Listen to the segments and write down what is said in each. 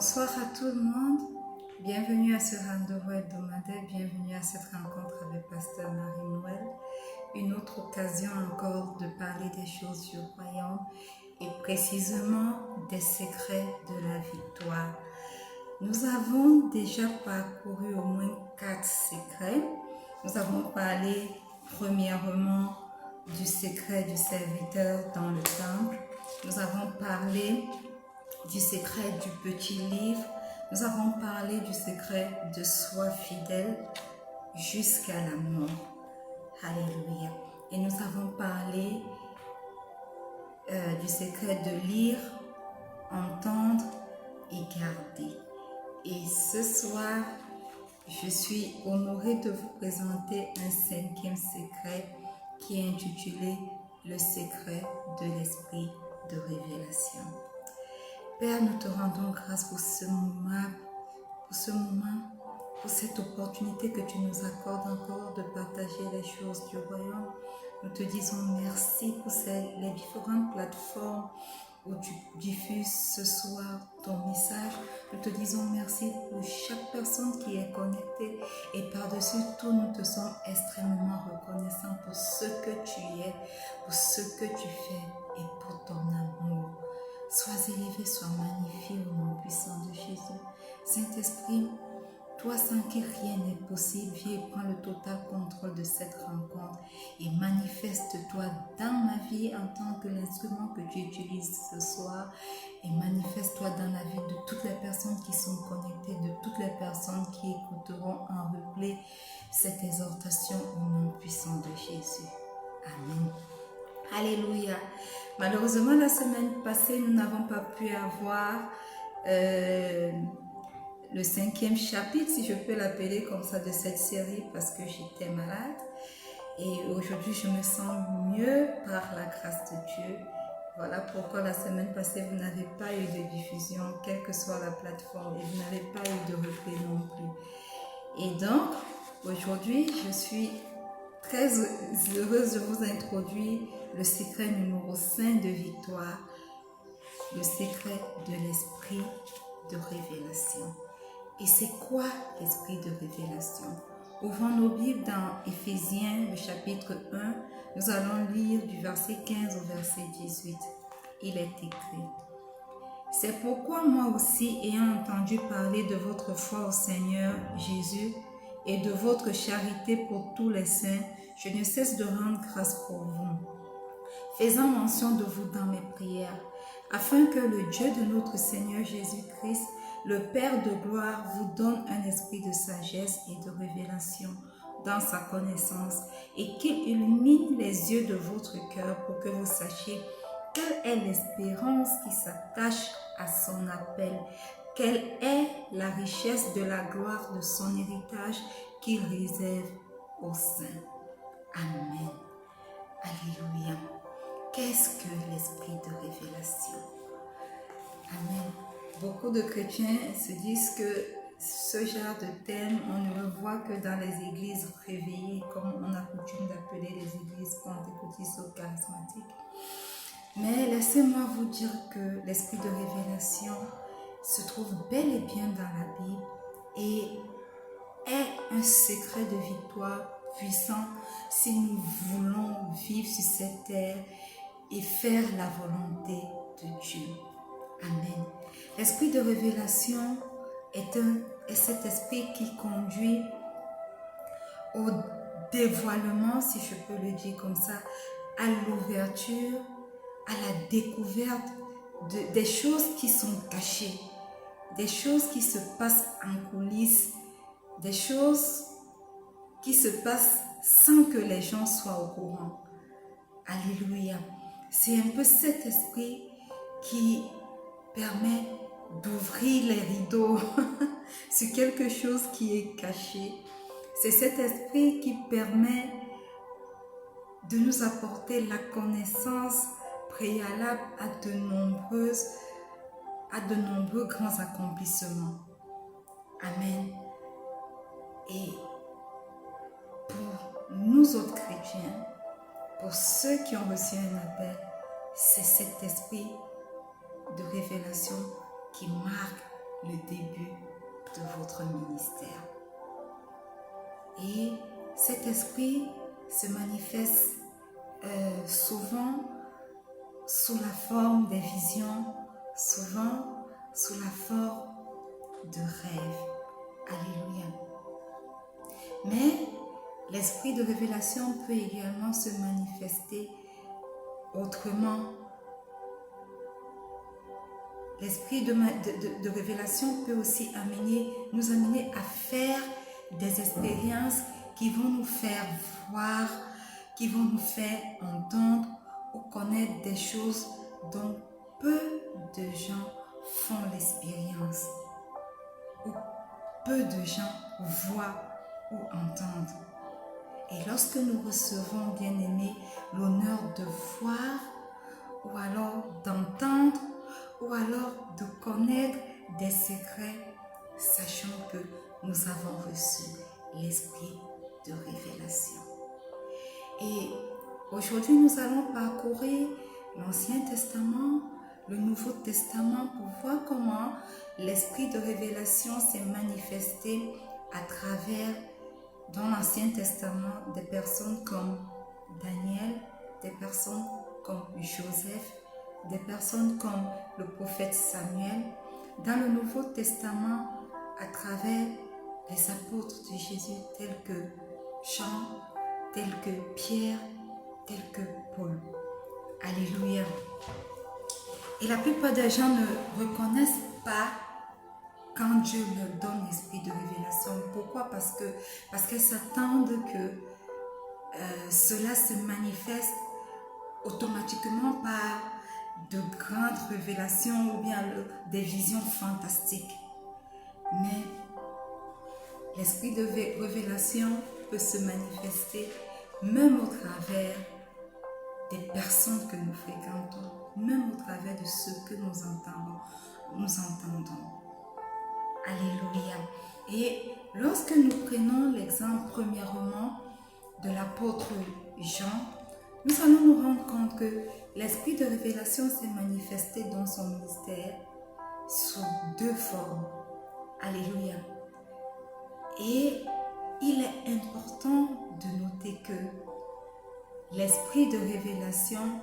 Bonsoir à tout le monde. Bienvenue à ce rendez-vous hebdomadaire. Bienvenue à cette rencontre avec Pasteur Marie-Noël. Une autre occasion encore de parler des choses du royaume et précisément des secrets de la victoire. Nous avons déjà parcouru au moins 4 secrets. Nous avons parlé premièrement du secret du serviteur dans le temple. Nous avons parlé du secret du petit livre. Nous avons parlé du secret de soi fidèle jusqu'à la mort. Alléluia. Et nous avons parlé du secret de lire, entendre et garder. Et ce soir, je suis honorée de vous présenter un 5e secret qui est intitulé « Le secret de l'esprit de révélation ». Père, nous te rendons grâce pour ce moment, pour cette opportunité que tu nous accordes encore de partager les choses du royaume. Nous te disons merci pour les différentes plateformes où tu diffuses ce soir ton message. Nous te disons merci pour chaque personne qui est connectée et par-dessus tout, nous te sommes extrêmement reconnaissants pour ce que tu es, pour ce que tu fais et pour ton amour. Sois élevé, sois magnifié au nom puissant de Jésus. Saint-Esprit, toi sans qui rien n'est possible, viens et prends le total contrôle de cette rencontre et manifeste-toi dans ma vie en tant que l'instrument que tu utilises ce soir et manifeste-toi dans la vie de toutes les personnes qui sont connectées, de toutes les personnes qui écouteront en replay cette exhortation au nom puissant de Jésus. Amen. Alléluia. Malheureusement, la semaine passée, nous n'avons pas pu avoir le 5e chapitre, si je peux l'appeler comme ça, de cette série parce que j'étais malade. Et aujourd'hui, je me sens mieux par la grâce de Dieu. Voilà pourquoi la semaine passée, vous n'avez pas eu de diffusion, quelle que soit la plateforme, et vous n'avez pas eu de replay non plus. Et donc, aujourd'hui, je suis très heureuse de vous introduire le secret numéro 5 de victoire, le secret de l'esprit de révélation. Et c'est quoi l'esprit de révélation? Ouvrons nos Bibles dans Éphésiens, le chapitre 1. Nous allons lire du verset 15 au verset 18. Il est écrit: « C'est pourquoi moi aussi, ayant entendu parler de votre foi au Seigneur Jésus et de votre charité pour tous les saints, je ne cesse de rendre grâce pour vous, faisant mention de vous dans mes prières, afin que le Dieu de notre Seigneur Jésus-Christ, le Père de gloire, vous donne un esprit de sagesse et de révélation dans sa connaissance, et qu'il illumine les yeux de votre cœur pour que vous sachiez quelle est l'espérance qui s'attache à son appel, quelle est la richesse de la gloire de son héritage qu'il réserve aux saints. » Amen. Alléluia. Qu'est-ce que l'esprit de révélation? Amen. Beaucoup de chrétiens se disent que ce genre de thème, on ne le voit que dans les églises réveillées, comme on a coutume d'appeler les églises pentecôtistes ou charismatiques. Mais laissez-moi vous dire que l'esprit de révélation se trouve bel et bien dans la Bible et est un secret de victoire puissant si nous voulons vivre sur cette terre et faire la volonté de Dieu. Amen. L'esprit de révélation est cet esprit qui conduit au dévoilement, si je peux le dire comme ça, à l'ouverture, à la découverte des choses qui sont cachées, des choses qui se passent en coulisses, des choses qui se passent sans que les gens soient au courant. Alléluia. C'est un peu cet esprit qui permet d'ouvrir les rideaux sur quelque chose qui est caché. C'est cet esprit qui permet de nous apporter la connaissance préalable à de nombreux grands accomplissements. Amen. Et pour nous autres chrétiens, pour ceux qui ont reçu un appel, c'est cet esprit de révélation qui marque le début de votre ministère. Et cet esprit se manifeste souvent sous la forme des visions, souvent sous la forme de rêves. Alléluia. Mais l'esprit de révélation peut également se manifester autrement. L'esprit de révélation peut aussi nous amener à faire des expériences qui vont nous faire voir, qui vont nous faire entendre ou connaître des choses dont peu de gens font l'expérience, ou peu de gens voient ou entendent. Et lorsque nous recevons, bien-aimés, l'honneur de voir ou alors d'entendre ou alors de connaître des secrets, sachant que nous avons reçu l'esprit de révélation. Et aujourd'hui, nous allons parcourir l'Ancien Testament, le Nouveau Testament pour voir comment l'esprit de révélation s'est manifesté à travers, dans l'Ancien Testament, des personnes comme Daniel, des personnes comme Joseph, des personnes comme le prophète Samuel, dans le Nouveau Testament, à travers les apôtres de Jésus tels que Jean, tels que Pierre, tels que Paul. Alléluia. Et la plupart des gens ne reconnaissent pas quand Dieu leur donne l'esprit de révélation. Pourquoi? Parce qu'elles s'attendent que cela se manifeste automatiquement par de grandes révélations ou bien des visions fantastiques. Mais l'esprit de révélation peut se manifester même au travers des personnes que nous fréquentons, même au travers de ce que nous entendons. Alléluia. Et lorsque nous prenons l'exemple premièrement de l'apôtre Jean, nous allons nous rendre compte que l'esprit de révélation s'est manifesté dans son ministère sous deux formes. Alléluia. Et il est important de noter que l'esprit de révélation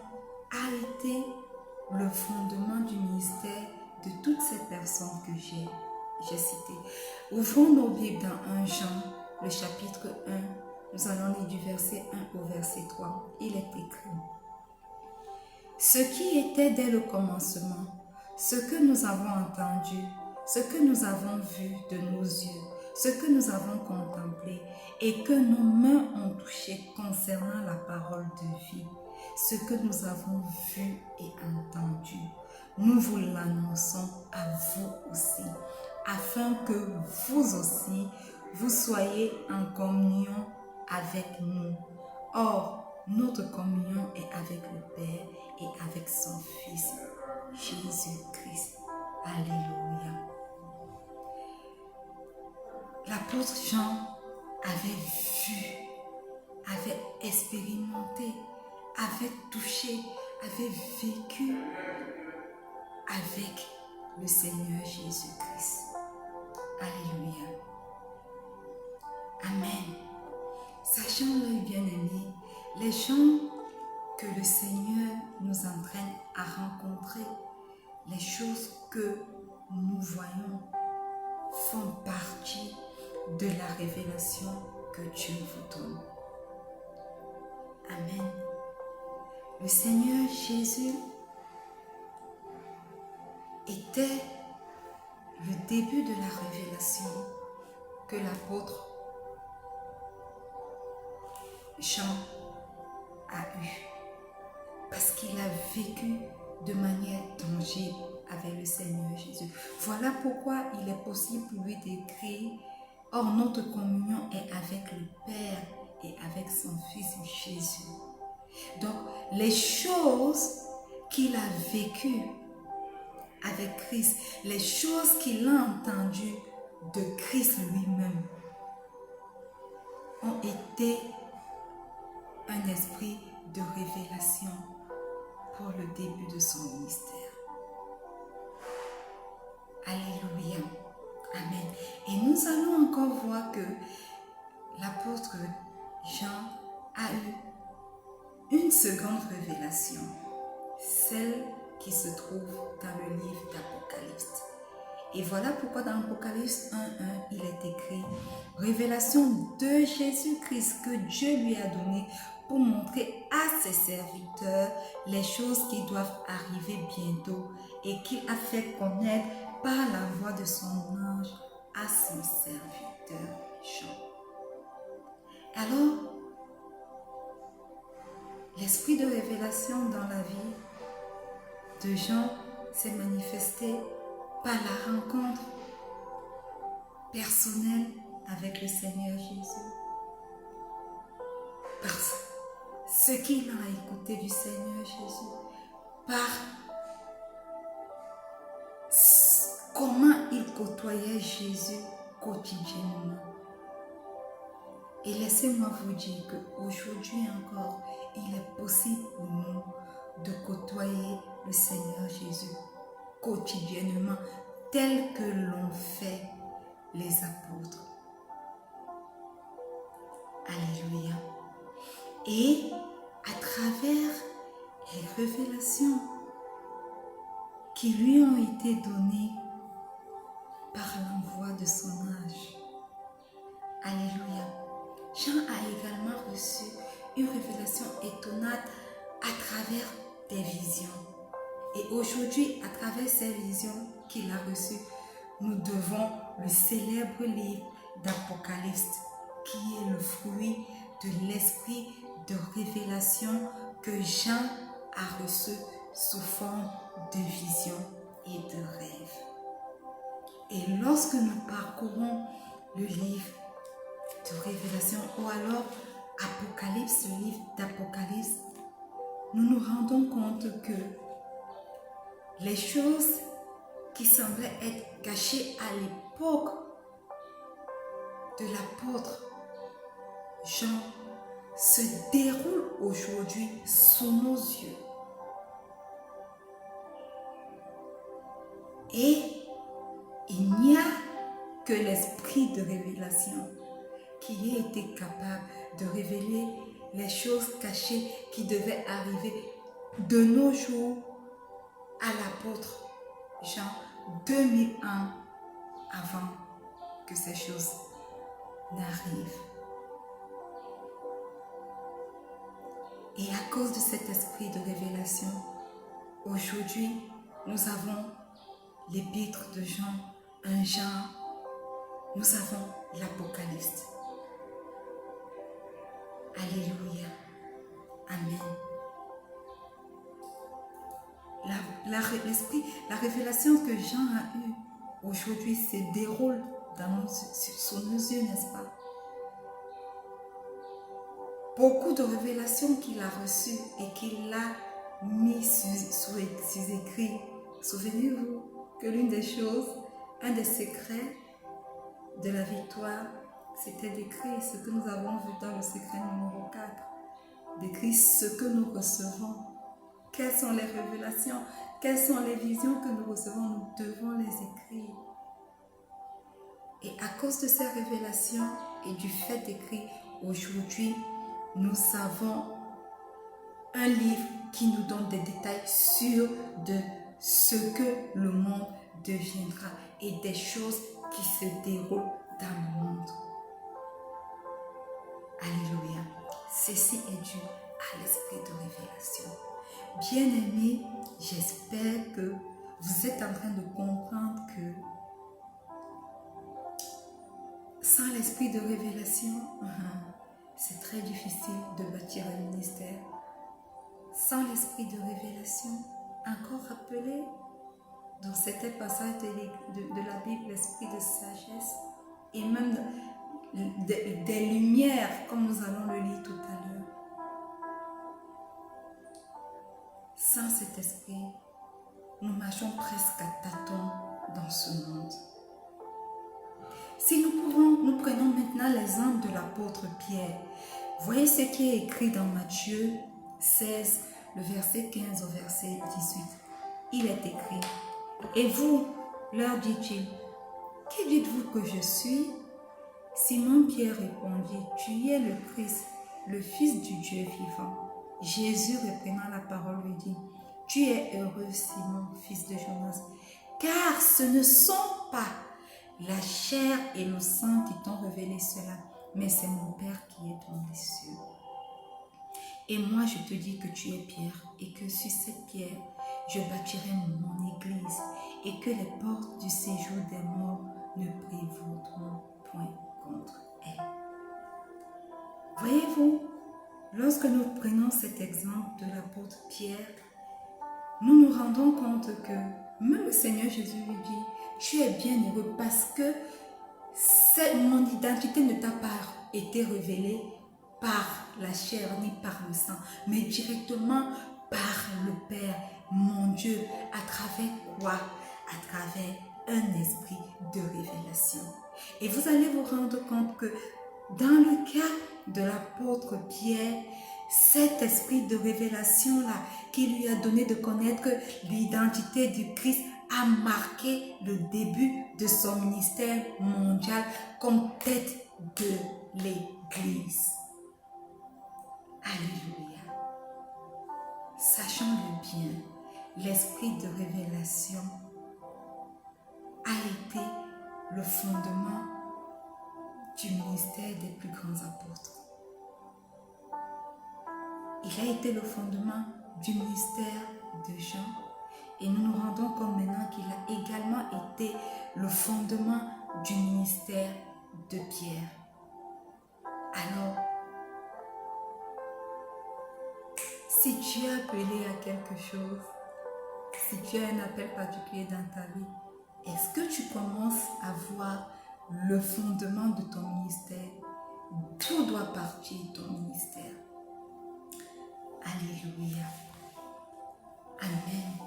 a été le fondement du ministère de toutes ces personnes que j'ai citées. Ouvrons nos Bibles dans 1 Jean, le chapitre 1. Nous allons lire du verset 1 au verset 3. Il est écrit: Ce qui était dès le commencement, ce que nous avons entendu, ce que nous avons vu de nos yeux, ce que nous avons contemplé et que nos mains ont touché concernant la parole de vie, ce que nous avons vu et entendu, nous vous l'annonçons à vous aussi, afin que vous aussi, vous soyez en communion avec nous. Or, notre communion est avec le Père et avec son Fils, Jésus-Christ. Alléluia. L'apôtre Jean avait vu, avait expérimenté, avait touché, avait vécu avec le Seigneur Jésus-Christ. Alléluia. Amen. Sachons-le, bien-aimés, les gens que le Seigneur nous entraîne à rencontrer, les choses que nous voyons font partie de la révélation que Dieu vous donne. Amen. Le Seigneur Jésus était le début de la révélation que l'apôtre Jean a eue, parce qu'il a vécu de manière tangible avec le Seigneur Jésus. Voilà pourquoi il est possible pour lui d'écrire: Or notre communion est avec le Père et avec son Fils Jésus. Donc les choses qu'il a vécues avec Christ, les choses qu'il a entendues de Christ lui-même ont été un esprit de révélation pour le début de son ministère. Alléluia. Amen. Et nous allons encore voir que l'apôtre Jean a eu une seconde révélation, celle qui se trouve dans le livre d'Apocalypse. Et voilà pourquoi dans Apocalypse 1.1, il est écrit « Révélation de Jésus-Christ que Dieu lui a donné pour montrer à ses serviteurs les choses qui doivent arriver bientôt et qu'il a fait connaître par la voix de son ange à son serviteur Jean. » Alors, l'esprit de révélation dans la vie de Jean s'est manifesté par la rencontre personnelle avec le Seigneur Jésus. Par ce qu'il a écouté du Seigneur Jésus. Par comment il côtoyait Jésus quotidiennement. Et laissez-moi vous dire qu'aujourd'hui encore, il est possible pour nous de côtoyer le Seigneur Jésus quotidiennement, tel que l'ont fait les apôtres. Alléluia. Et à travers les révélations qui lui ont été données par l'envoi de son âge. Alléluia. Jean a également reçu une révélation étonnante à travers des visions. Et aujourd'hui, à travers ces visions qu'il a reçues, nous devons le célèbre livre d'Apocalypse, qui est le fruit de l'esprit de révélation que Jean a reçu sous forme de visions et de rêves. Et lorsque nous parcourons le livre de révélation ou alors Apocalypse, le livre d'Apocalypse, nous nous rendons compte que les choses qui semblaient être cachées à l'époque de l'apôtre Jean se déroulent aujourd'hui sous nos yeux. Et il n'y a que l'esprit de révélation qui ait été capable de révéler les choses cachées qui devaient arriver de nos jours à l'apôtre Jean 2000 ans avant que ces choses n'arrivent. Et à cause de cet esprit de révélation, aujourd'hui, nous avons l'épître de Jean, 1 Jean, nous avons l'Apocalypse. Alléluia. Amen. La révélation que Jean a eue aujourd'hui se déroule sous nos yeux, n'est-ce pas? Beaucoup de révélations qu'il a reçues et qu'il a mis sous écrit. Souvenez-vous que l'une des choses, un des secrets de la victoire, c'était d'écrire ce que nous avons vu dans le secret numéro 4. D'écrire ce que nous recevons. Quelles sont les révélations, quelles sont les visions que nous recevons, nous devons les écrire. Et à cause de ces révélations et du fait d'écrire, aujourd'hui, nous avons un livre qui nous donne des détails sûrs de ce que le monde deviendra et des choses qui se déroulent dans le monde. Alléluia. Ceci est dû à l'esprit de révélation. Bien-aimés, j'espère que vous êtes en train de comprendre que sans l'esprit de révélation, c'est très difficile de bâtir un ministère. Sans l'esprit de révélation, encore rappelé dans certains passages de la Bible, l'esprit de sagesse et même des lumières, comme nous allons le lire tout à l'heure. Sans cet esprit, nous marchons presque à tâtons dans ce monde. Si nous prenons maintenant l'exemple de l'apôtre Pierre. Voyez ce qui est écrit dans Matthieu 16, le verset 15 au verset 18. Il est écrit: « Et vous, leur dit-il, qui dites-vous que je suis? Simon-Pierre répondit, tu es le Christ, le Fils du Dieu vivant. Jésus reprenant la parole lui dit, tu es heureux Simon, fils de Jonas, car ce ne sont pas la chair et le sang qui t'ont révélé cela, mais c'est mon Père qui est dans les cieux. Et moi je te dis que tu es Pierre, et que sur cette pierre, je bâtirai mon église, et que les portes du séjour des morts ne prévaudront point contre elle. Voyez-vous, lorsque nous prenons cet exemple de l'apôtre Pierre, nous nous rendons compte que même le Seigneur Jésus lui dit, tu es bien heureux parce que mon identité ne t'a pas été révélée par la chair ni par le sang, mais directement par le Père, mon Dieu, à travers quoi? À travers un esprit de révélation. Et vous allez vous rendre compte que dans le cas de l'apôtre Pierre, cet esprit de révélation-là qui lui a donné de connaître l'identité du Christ a marqué le début de son ministère mondial comme tête de l'Église. Alléluia. Sachons-le bien, l'esprit de révélation a été le fondement du ministère des plus grands apôtres. Il a été le fondement du ministère de Jean et nous nous rendons compte maintenant qu'il a également été le fondement du ministère de Pierre. Alors, si tu es appelé à quelque chose, si tu as un appel particulier dans ta vie, est-ce que tu commences à voir le fondement de ton ministère? D'où doit partir ton ministère? Alléluia. Amen.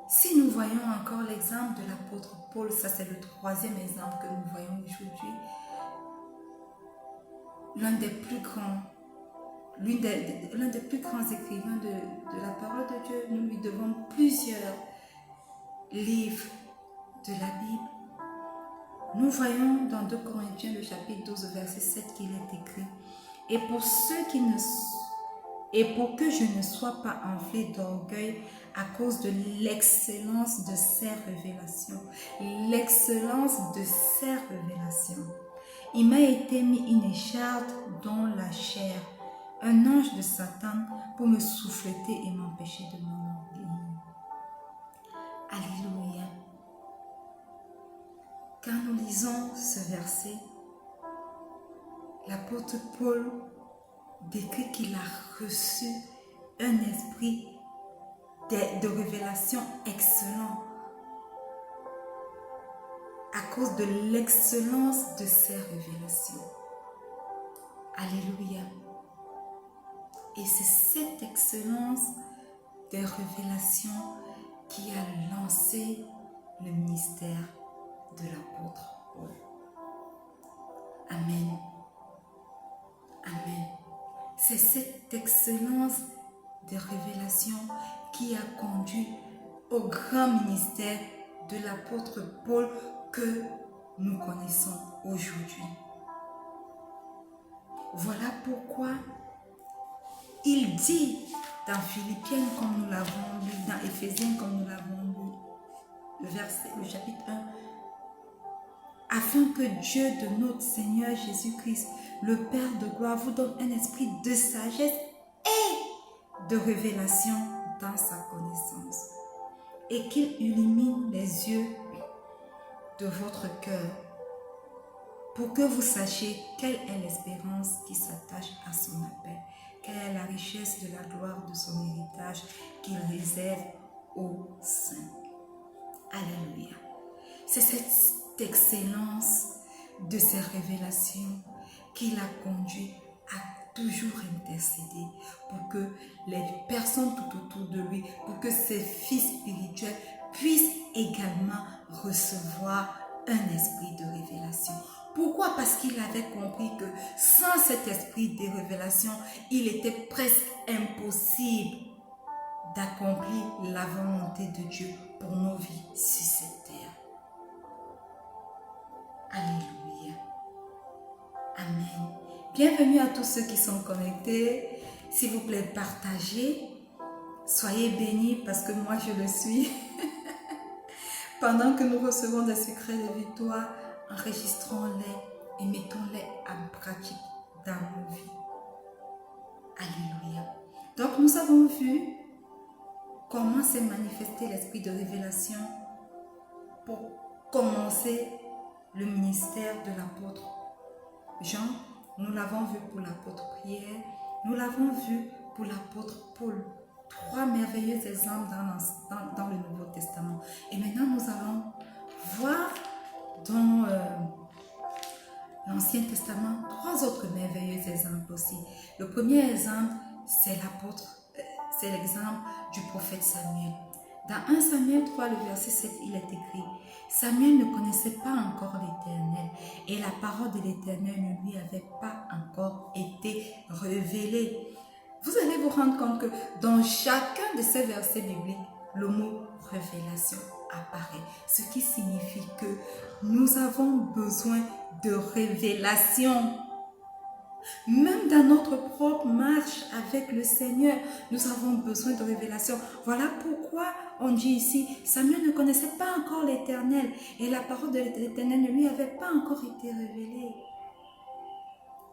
Si nous voyons encore l'exemple de l'apôtre Paul, ça c'est le troisième exemple que nous voyons aujourd'hui, l'un des plus grands écrivains de la parole de Dieu, nous lui devons plusieurs livres de la Bible. Nous voyons dans 2 Corinthiens le chapitre 12 verset 7 qu'il est écrit, et pour que je ne sois pas enflé d'orgueil à cause de l'excellence de ces révélations. L'excellence de ces révélations. Il m'a été mis une écharpe dans la chair, un ange de Satan pour me souffleter et m'empêcher de m'enorgueillir. Alléluia. Quand nous lisons ce verset, l'apôtre Paul décrit qu'il a reçu un esprit de révélation excellent à cause de l'excellence de ces révélations. Alléluia. Et c'est cette excellence des révélations qui a lancé le ministère de l'apôtre Paul. Amen. Amen. C'est cette excellence de révélation qui a conduit au grand ministère de l'apôtre Paul que nous connaissons aujourd'hui. Voilà pourquoi il dit dans Philippiens comme nous l'avons lu, dans Éphésiens comme nous l'avons lu, le chapitre 1, afin que Dieu de notre Seigneur Jésus-Christ, le Père de gloire, vous donne un esprit de sagesse et de révélation dans sa connaissance, et qu'il illumine les yeux de votre cœur, pour que vous sachiez quelle est l'espérance qui s'attache à son appel, quelle est la richesse de la gloire de son héritage qu'il réserve aux saints. Alléluia. C'est cette excellence de ces révélations qui l'a conduit à toujours intercéder pour que les personnes tout autour de lui, pour que ses fils spirituels puissent également recevoir un esprit de révélation. Pourquoi? Parce qu'il avait compris que sans cet esprit de révélation, il était presque impossible d'accomplir la volonté de Dieu pour nos vies sur cette terre. Alléluia. Amen. Bienvenue à tous ceux qui sont connectés. S'il vous plaît, partagez. Soyez bénis parce que moi je le suis. Pendant que nous recevons des secrets de victoire, enregistrons-les et mettons-les en pratique dans nos vies. Alléluia. Donc nous avons vu comment s'est manifesté l'esprit de révélation pour commencer le ministère de l'apôtre Jean. Nous l'avons vu pour l'apôtre Pierre, nous l'avons vu pour l'apôtre Paul. 3 merveilleux exemples dans le Nouveau Testament. Et maintenant, nous allons voir dans l'Ancien Testament 3 autres merveilleux exemples aussi. Le premier exemple, c'est l'exemple du prophète Samuel. Dans 1 Samuel 3, le verset 7, il est écrit: Samuel ne connaissait pas encore l'Éternel et la parole de l'Éternel ne lui avait pas encore été révélée. Vous allez vous rendre compte que dans chacun de ces versets bibliques, le mot révélation apparaît. Ce qui signifie que nous avons besoin de révélation. Même dans notre propre marche avec le Seigneur, nous avons besoin de révélation. Voilà pourquoi on dit ici, Samuel ne connaissait pas encore l'Éternel et la parole de l'Éternel ne lui avait pas encore été révélée.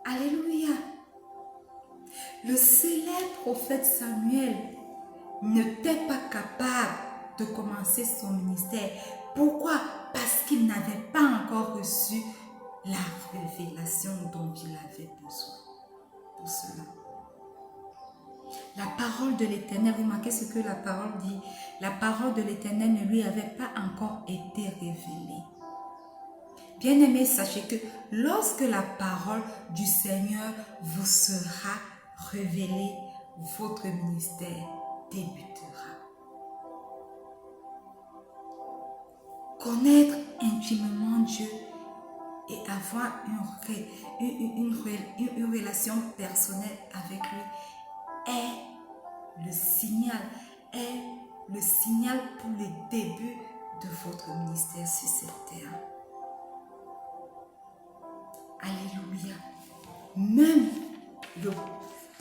Alléluia. Le célèbre prophète Samuel n'était pas capable de commencer son ministère. Pourquoi? Parce qu'il n'avait pas encore reçu la révélation dont il avait besoin pour cela. La parole de l'Éternel, remarquez ce que la parole dit. La parole de l'Éternel ne lui avait pas encore été révélée. Bien-aimés, sachez que lorsque la parole du Seigneur vous sera révélée, votre ministère débutera. Connaître intimement Dieu et avoir une relation personnelle avec lui est le signal pour le début de votre ministère sur cette terre. Alléluia. Même le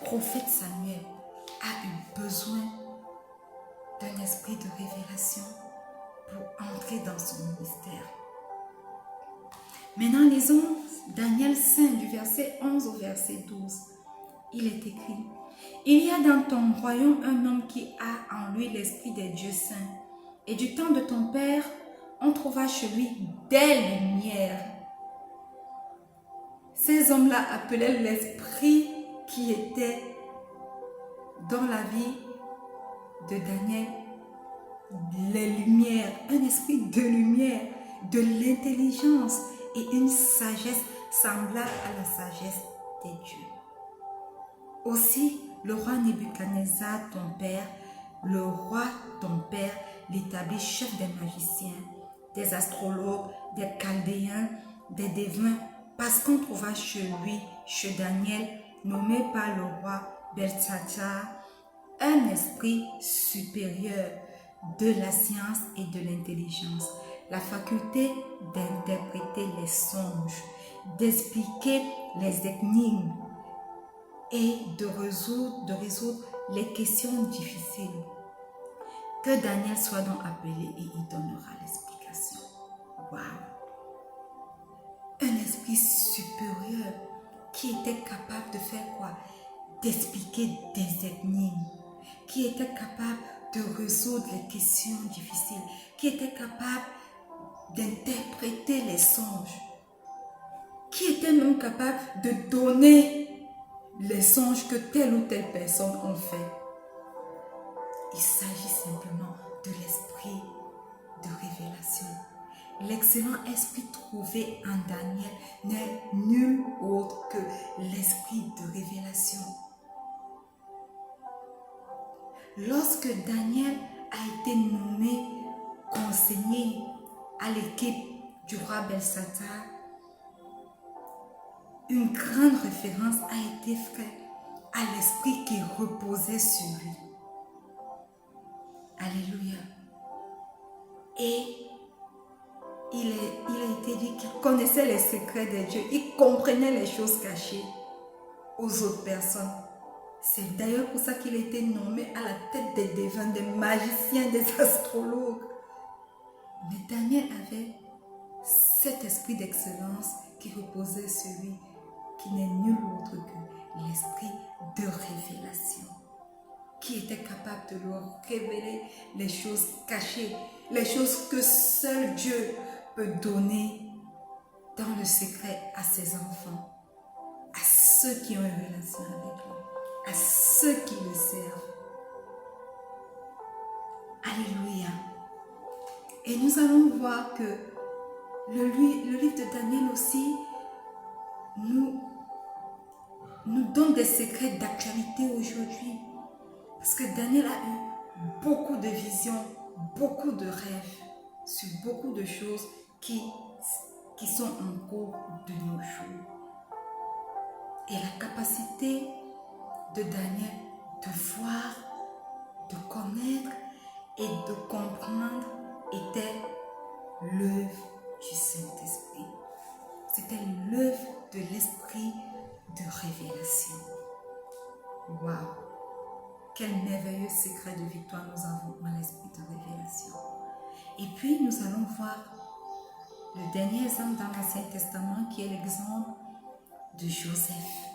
prophète Samuel a eu besoin d'un esprit de révélation pour entrer dans son ministère. Maintenant, lisons Daniel 5 du verset 11 au verset 12. Il est écrit: Il y a dans ton royaume un homme qui a en lui l'esprit des dieux saints. Et du temps de ton père, on trouva chez lui des lumières. Ces hommes-là appelaient l'esprit qui était dans la vie de Daniel les lumières, un esprit de lumière, de l'intelligence et une sagesse semblable à la sagesse des dieux. Aussi, le roi Nebuchadnezzar, le roi ton père, l'établit chef des magiciens, des astrologues, des chaldéens, des devins, parce qu'on trouva chez lui, chez Daniel, nommé par le roi Beltsatsar, un esprit supérieur de la science et de l'intelligence, la faculté d'interpréter les songes, d'expliquer les énigmes et de résoudre les questions difficiles. Que Daniel soit donc appelé et il donnera l'explication. Waouh! Un esprit supérieur qui était capable de faire quoi? D'expliquer des énigmes, qui était capable de résoudre les questions difficiles, qui était capable d'interpréter les songes, qui était même capable de donner les songes que telle ou telle personne a fait. Il s'agit simplement de l'esprit de révélation. L'excellent esprit trouvé en Daniel n'est nul autre que l'esprit de révélation. Lorsque Daniel a été nommé conseiller à l'équipe du roi Beltsatsar, une grande référence a été faite à l'esprit qui reposait sur lui. Alléluia. Et il a été dit qu'il connaissait les secrets de Dieu. Il comprenait les choses cachées aux autres personnes. C'est d'ailleurs pour ça qu'il a été nommé à la tête des devins, des magiciens, des astrologues. Mais Daniel avait cet esprit d'excellence qui reposait sur lui, qui n'est nul autre que l'esprit de révélation, qui était capable de leur révéler les choses cachées, les choses que seul Dieu peut donner dans le secret à ses enfants, à ceux qui ont une relation avec lui, à ceux qui le servent. Alléluia. Et nous allons voir que le livre de Daniel aussi nous donne des secrets d'actualité aujourd'hui. Parce que Daniel a eu beaucoup de visions, beaucoup de rêves sur beaucoup de choses qui sont en cours de nos jours. Et la capacité de Daniel de voir, de connaître et de comprendre était l'œuvre du Saint-Esprit. C'était l'œuvre de l'esprit de révélation. Waouh! Quel merveilleux secret de victoire nous avons en l'esprit de révélation. Et puis nous allons voir le dernier exemple dans l'Ancien Testament qui est l'exemple de Joseph.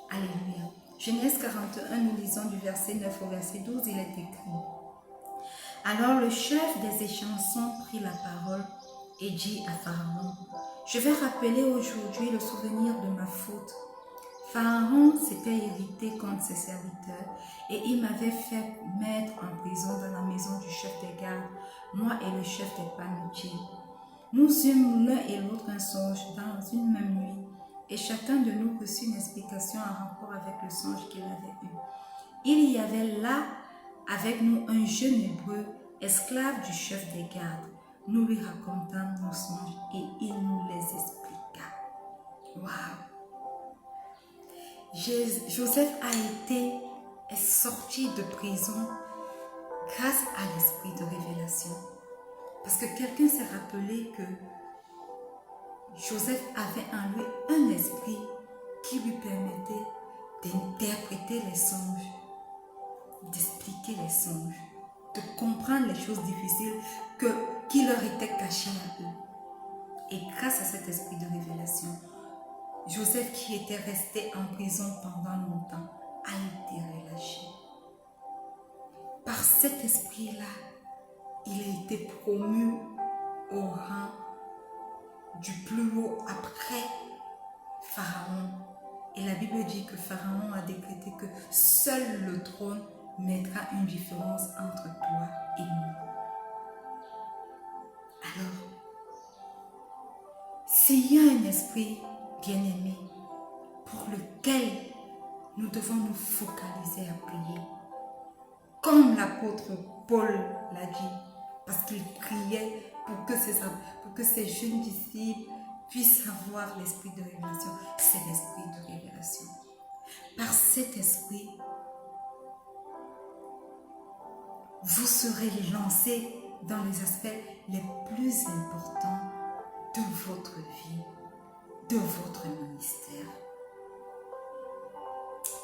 Alléluia. Genèse 41, nous lisons du verset 9 au verset 12, il est écrit. Alors le chef des échansons prit la parole et dit à Pharaon, je vais rappeler aujourd'hui le souvenir de ma faute. Pharaon s'était irrité contre ses serviteurs et il m'avait fait mettre en prison dans la maison du chef des gardes, moi et le chef des panetiers. Nous eûmes l'un et l'autre un songe dans une même nuit et chacun de nous reçut une explication en rapport avec le songe qu'il avait eu. Il y avait là avec nous un jeune hébreu, esclave du chef des gardes. Nous lui racontâmes nos songes et il nous les expliqua. Waouh! Joseph est sorti de prison grâce à l'esprit de révélation. Parce que quelqu'un s'est rappelé que Joseph avait en lui un esprit qui lui permettait d'interpréter les songes, d'expliquer les songes, de comprendre les choses difficiles qui leur étaient cachées à eux. Et grâce à cet esprit de révélation, Joseph, qui était resté en prison pendant longtemps, a été relâché. Par cet esprit-là, il a été promu au rang du plus haut après Pharaon. Et la Bible dit que Pharaon a décrété que seul le trône mettra une différence entre toi et moi. Alors, s'il y a un esprit bien-aimé pour lequel nous devons nous focaliser à prier, comme l'apôtre Paul l'a dit, parce qu'il priait pour que ses jeunes disciples puissent avoir l'esprit de révélation, c'est l'esprit de révélation. Par cet esprit, vous serez lancés dans les aspects les plus importants de votre vie, de votre ministère.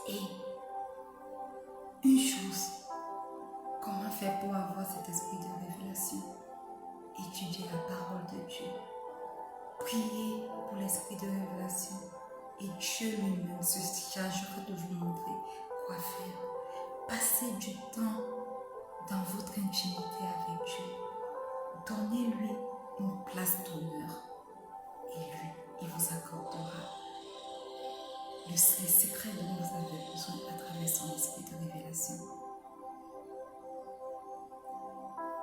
Et une chose, comment faire pour avoir cet esprit de révélation? Étudier la parole de Dieu. Priez pour l'esprit de révélation. Et Dieu lui-même se chargera de vous montrer quoi faire. Passez du temps dans votre intimité avec Dieu. Donnez-lui une place d'honneur. Et lui, il vous accordera les secrets dont vous avez besoin à travers son esprit de révélation.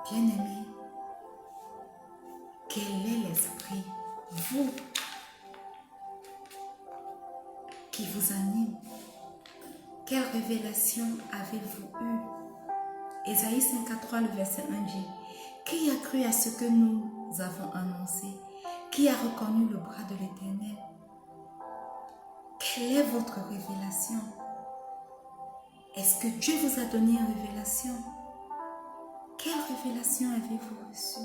Bien-aimés, quel est l'esprit, vous, qui vous anime? Quelle révélation avez-vous eue? Ésaïe 53, le verset 1 dit, qui a cru à ce que nous avons annoncé? Qui a reconnu le bras de l'Éternel? Quelle est votre révélation? Est-ce que Dieu vous a donné une révélation? Quelle révélation avez-vous reçue?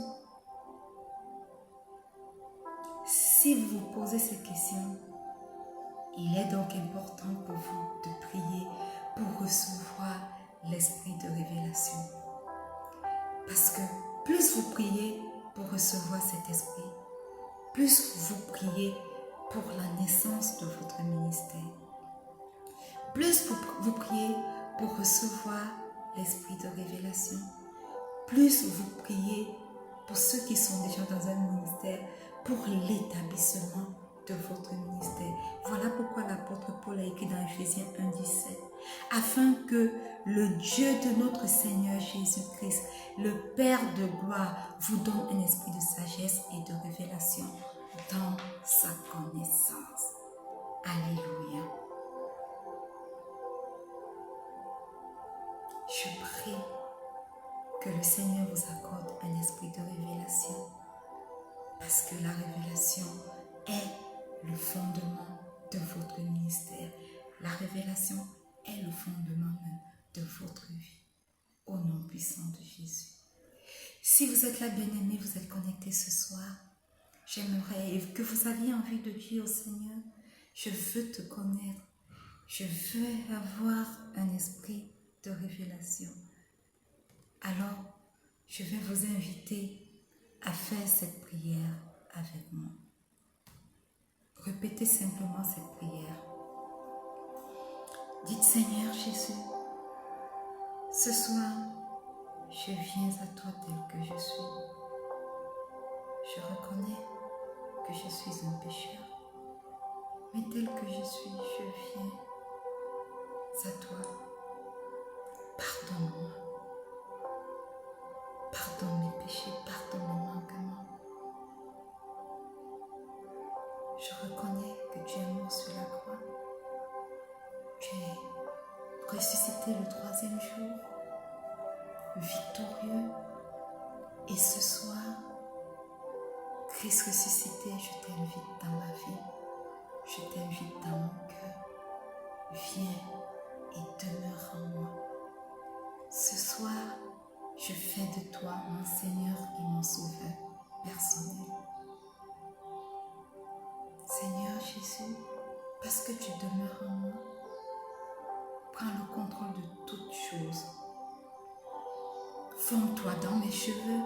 Si vous vous posez ces questions, il est donc important pour vous de prier pour recevoir l'esprit de révélation. Parce que plus vous priez pour recevoir cet esprit, plus vous priez pour la naissance de votre ministère, plus vous priez pour recevoir l'esprit de révélation, plus vous priez pour ceux qui sont déjà dans un ministère, pour l'établissement de votre ministère. Voilà pourquoi l'apôtre Paul a écrit dans Ephésiens 1:17, afin que le Dieu de notre Seigneur Jésus-Christ, le Père de gloire, vous donne un esprit de sagesse et de révélation dans sa connaissance. Alléluia. Je prie que le Seigneur vous accorde un esprit de révélation, parce que la révélation est le fondement de votre ministère. La révélation est le fondement même de votre vie. Au nom puissant de Jésus. Si vous êtes là, bien-aimé, vous êtes connecté ce soir, j'aimerais que vous aviez envie de dire au Seigneur, je veux te connaître, je veux avoir un esprit de révélation. Alors, je vais vous inviter à faire cette prière avec moi. Répétez simplement cette prière. Dites, Seigneur Jésus, ce soir, je viens à toi tel que je suis. Je reconnais que je suis un pécheur, mais tel que je suis, je viens à toi. Pardonne-moi. Pardonne mes péchés, pardonne mes manquements. Je reconnais que tu es mort sur la croix. Tu es ressuscité le 3e jour, victorieux. Et ce soir, Christ ressuscité, je t'invite dans ma vie. Je t'invite dans mon cœur. Viens et demeure en moi. Ce soir, je fais de toi mon Seigneur et mon Sauveur personnel. Seigneur Jésus, parce que tu demeures en moi, prends le contrôle de toutes choses. Forme-toi dans mes cheveux,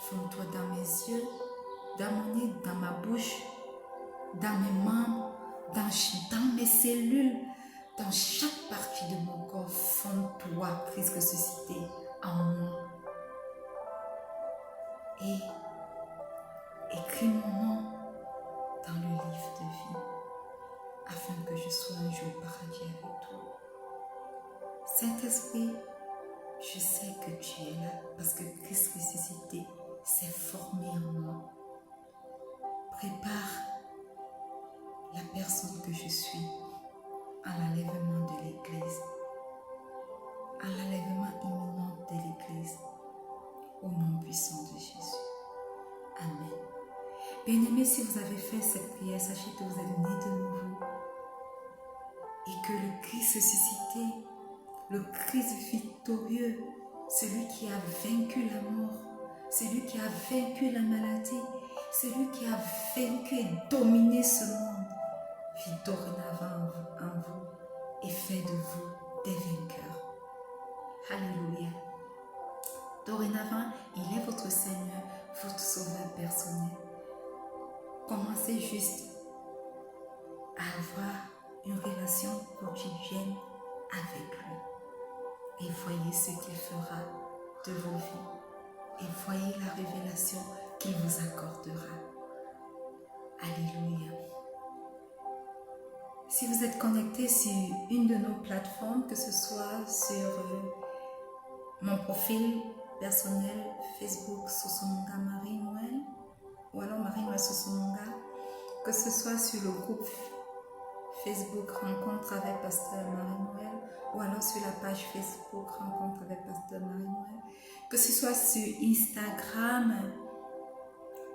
forme-toi dans mes yeux, dans mon nez, dans ma bouche, dans mes membres, dans mes cellules, dans chaque partie de mon corps. Forme-toi, Christ ressuscité, en moi. Et écris mon nom dans le livre de vie, afin que je sois un jour au paradis avec toi. Saint-Esprit, je sais que tu es là, parce que Christ ressuscité s'est formé en moi. Prépare la personne que je suis à l'enlèvement de l'Église, à l'enlèvement imminent de l'Église, au nom puissant de Jésus. Amen. Bien-aimés, si vous avez fait cette prière, sachez que vous êtes nés de nouveau et que le Christ ressuscité, le Christ victorieux, celui qui a vaincu la mort, celui qui a vaincu la maladie, celui qui a vaincu et dominé ce monde, vit dorénavant en vous et fait de vous des vainqueurs. Alléluia. Dorénavant, il est votre Seigneur, votre Sauveur personnel. Commencez juste à avoir une relation quotidienne avec lui. Et voyez ce qu'il fera de vos vies. Et voyez la révélation qu'il vous accordera. Alléluia. Si vous êtes connecté sur une de nos plateformes, que ce soit sur mon profil personnel Facebook Sosomonga Marie-Noël, ou alors Marie-Noël Sosomonga, que ce soit sur le groupe Facebook Rencontre avec Pasteur Marie-Noël, ou alors sur la page Facebook Rencontre avec Pasteur Marie-Noël, que ce soit sur Instagram,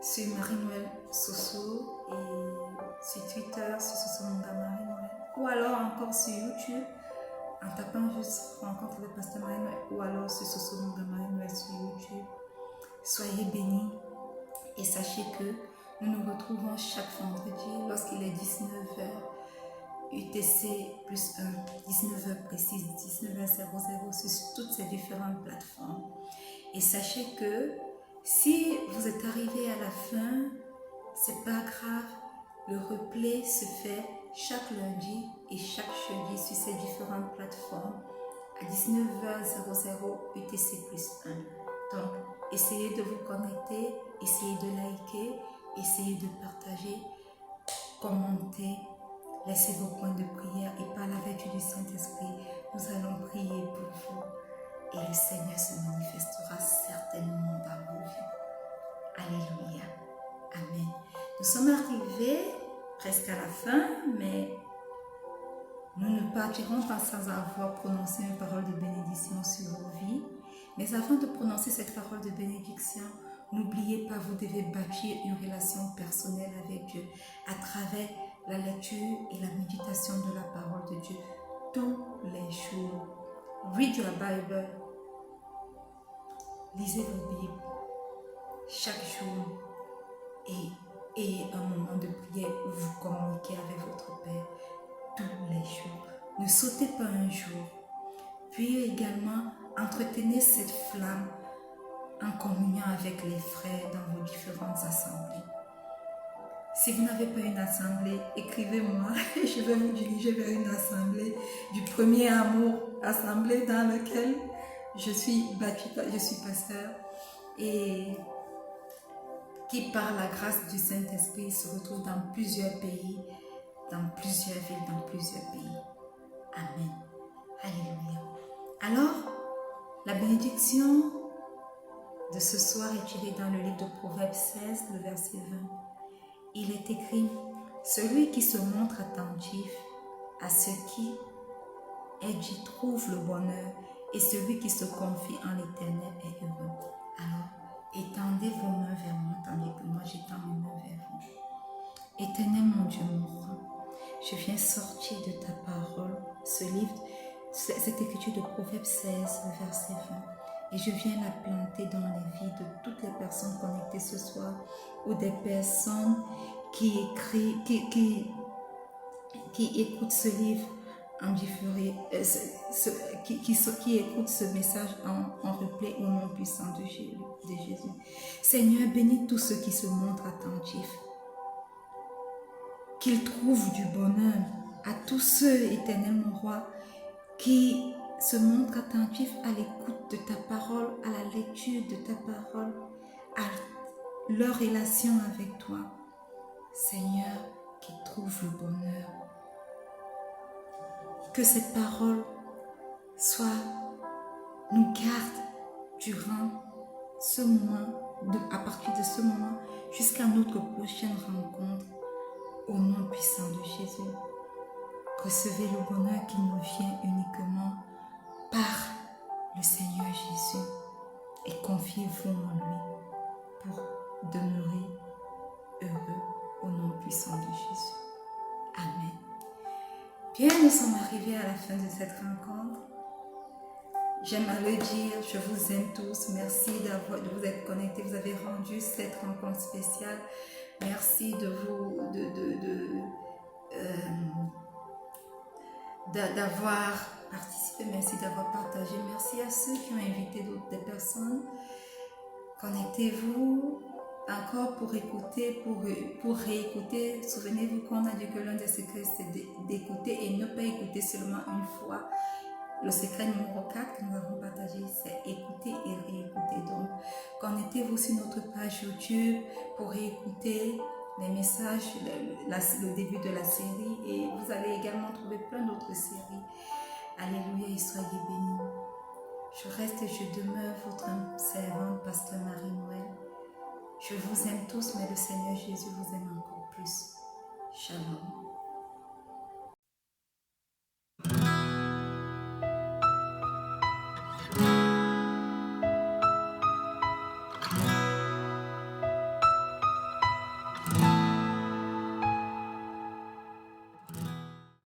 sur Marie-Noël Soso, et sur Twitter, sur Sosomonga Marie-Noël, ou alors encore sur YouTube, en tapant juste Rencontre avec Pasteur Marie-Noël, ou alors sur Sosomonga Marie-Noël sur YouTube. soyez bénis et sachez que nous nous retrouvons chaque vendredi lorsqu'il est 19h UTC plus 1, 19h précise, 19h00 sur toutes ces différentes plateformes. Et sachez que si vous êtes arrivé à la fin, c'est pas grave, le replay se fait chaque lundi et chaque jeudi sur ces différentes plateformes à 19h00 UTC plus 1. Donc, essayez de vous connecter, essayez de liker, essayez de partager, commenter, laissez vos points de prière et par la vertu du Saint-Esprit, nous allons prier pour vous et le Seigneur se manifestera certainement dans vos vies. Alléluia. Amen. Nous sommes arrivés presque à la fin, mais nous ne partirons pas sans avoir prononcé une parole de bénédiction sur vos vies. Mais avant de prononcer cette parole de bénédiction, n'oubliez pas, vous devez bâtir une relation personnelle avec Dieu à travers la lecture et la méditation de la parole de Dieu tous les jours. Read your Bible. Lisez vos Bibles chaque jour et un moment de prière où vous communiquez avec votre Père tous les jours. Ne sautez pas un jour. Puis également, entretenez cette flamme en communion avec les frères dans vos différentes assemblées. Si vous n'avez pas une assemblée, écrivez-moi et je vais vous diriger vers une assemblée du premier amour, assemblée dans laquelle je suis pasteur et qui par la grâce du Saint-Esprit se retrouve dans plusieurs pays, dans plusieurs villes, dans plusieurs pays. Amen. Alléluia. Alors, la bénédiction de ce soir est tirée dans le livre de Proverbes 16, le verset 20. Il est écrit, « Celui qui se montre attentif à ce qui est dit trouve le bonheur, et celui qui se confie en l'Éternel est heureux. » Alors, étendez vos mains vers moi, tandis que moi j'étends mes mains vers vous. Éternel mon Dieu, mon roi, je viens sortir de ta parole, ce livre, cette écriture de Proverbes 16, le verset 20. Et je viens la planter dans les vies de toutes les personnes connectées ce soir ou des personnes qui écoutent ce livre en différé, qui écoutent ce message en replay au nom puissant de Jésus. Seigneur, bénis tous ceux qui se montrent attentifs. Qu'ils trouvent du bonheur à tous ceux, éternel mon roi, qui se montrent attentifs à l'écoute de ta parole, à la lecture de ta parole, à leur relation avec toi. Seigneur, qui trouvent le bonheur. Que cette parole nous garde durant ce moment, à partir de ce moment, jusqu'à notre prochaine rencontre, au nom puissant de Jésus. Recevez le bonheur qui nous vient uniquement par le Seigneur Jésus et confiez-vous en lui pour demeurer heureux au nom puissant de Jésus. Amen. Bien, nous sommes arrivés à la fin de cette rencontre. J'aime à le dire, je vous aime tous. Merci de vous être connectés. Vous avez rendu cette rencontre spéciale. Merci d'avoir participé, merci d'avoir partagé. Merci à ceux qui ont invité d'autres personnes. Connectez-vous encore pour écouter, pour réécouter. Souvenez-vous qu'on a dit que l'un des secrets, c'est d'écouter et ne pas écouter seulement une fois. Le secret numéro 4 que nous avons partagé, c'est écouter et réécouter. Donc, connectez-vous sur notre page YouTube pour réécouter les messages, le début de la série, et vous allez également trouver plein d'autres séries. Alléluia et soyez bénis. Je reste et je demeure votre servante, Pasteur Marie-Noël. Je vous aime tous, mais le Seigneur Jésus vous aime encore plus. Shalom.